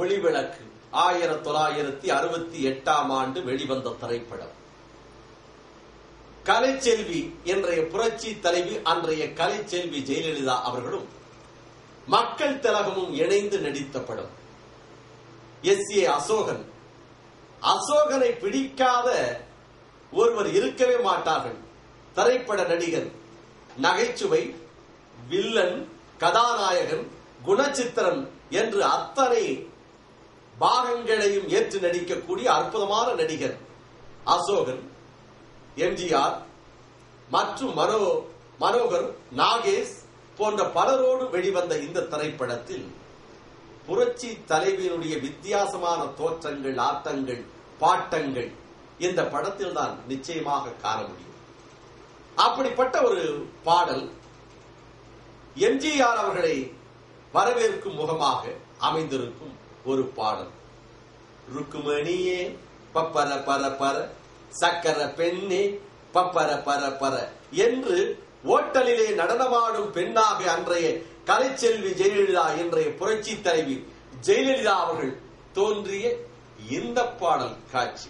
ஒளிவிளக்கு 1968 வெளிவந்த திரைப்படம். கலைச்செல்வி இன்றைய புரட்சி தலைவி அன்றைய கலைச்செல்வி ஜெயலலிதா அவர்களும் மக்கள் திலகமும் இணைந்து நடித்த படம். எஸ்.ஏ. அசோகன். அசோகனை பிடிக்காத ஒருவர் இருக்கவே மாட்டார்கள். திரைப்பட நடிகர், நகைச்சுவை, வில்லன், கதாநாயகன், குணச்சித்திரன் என்று அத்தனை பாகங்களையும் ஏற்று நடிக்கக்கூடிய அற்புதமான நடிகர் அசோகன். எம்ஜிஆர் மற்றும் மனோகர், நாகேஷ் போன்ற பலரோடு வெளிவந்த இந்த திரைப்படத்தில் புரட்சி தலைவியினுடைய வித்தியாசமான தோற்றங்கள், ஆட்டங்கள், பாட்டங்கள் இந்த படத்தில் தான் நிச்சயமாக காண முடியும். அப்படிப்பட்ட ஒரு பாடல் எம்ஜிஆர் அவர்களை வரவேற்கும் முகமாக அமைந்திருக்கும் ஒரு பாடல். ருக்குமணியே பப்பர பர பர, சக்கர பெண்ணே பப்பர பர பர என்று ஓட்டலிலே நடனமாடும் பெண்ணாக அன்றைய கலைச்செல்வி ஜெயலலிதா, இன்றைய புரட்சி தலைவி ஜெயலலிதா அவர்கள் தோன்றிய இந்த பாடல் காட்சி.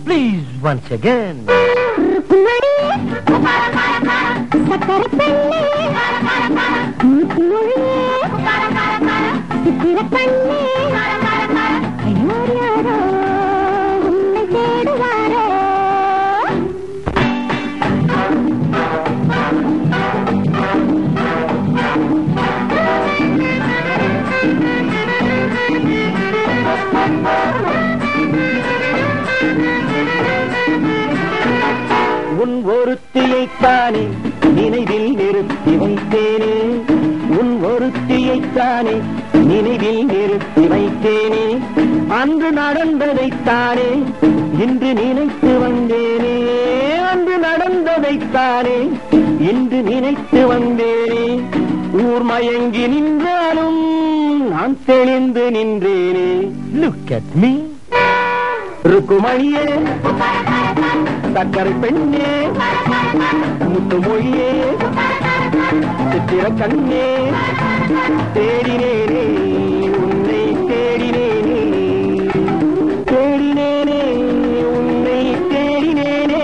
Please, once again. உன் ஒருத்தியைத்தானே நினைவில் நிறுத்தி வைத்தேனே, உன் ஒருத்தியைத்தானே நினைவில் நிறுத்தி வைத்தேனே, அன்று நடந்ததைத்தானே இன்று நினைத்து வந்தேனே, அன்று நடந்ததைத்தானே இன்று நினைத்து வந்தேனே, ஊர் மயங்கி நின்றாலும் நான் தெளிந்து நின்றேனே. Look at me. ருக்குமணியே சக்கரை பெண்ணே, முத்துமொழியே, சித்திர கண்ணே, தேடினேனே உன்னை தேடினேனே, தேடினேனே உன்னை தேடினேனே.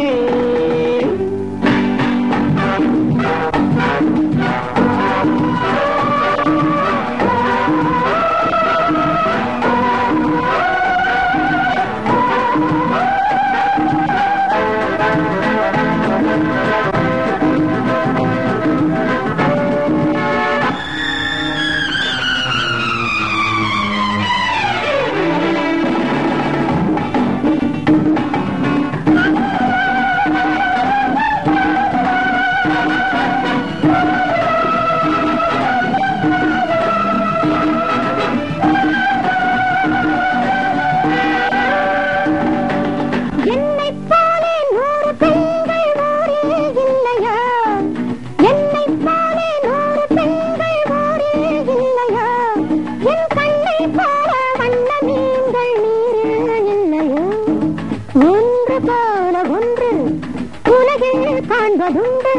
கண்ணில் காண்பதுண்டு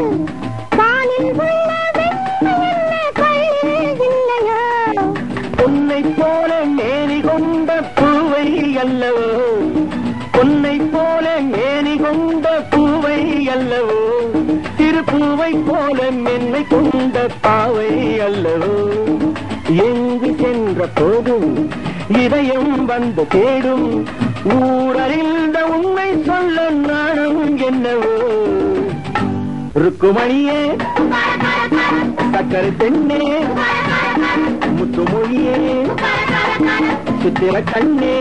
வானில் உள்ள வெண்மை கண்ணில் இல்லையோ உன்னை போல மேனி கொண்ட பூவை அல்லவோ உன்னை போல மேனி கொண்ட பூவை அல்லவோ திருப்பூவை போல மென்மை கொண்ட பாவை அல்லவோ எங்கு சென்ற போதும் இதயம் வந்து தேடும் ஊரறிந்த உண்மை சொல்ல நானும் என்னவோ ருக்குமணியே சக்கரை பெண்ணே முத்துமொழியே சித்திர கண்ணே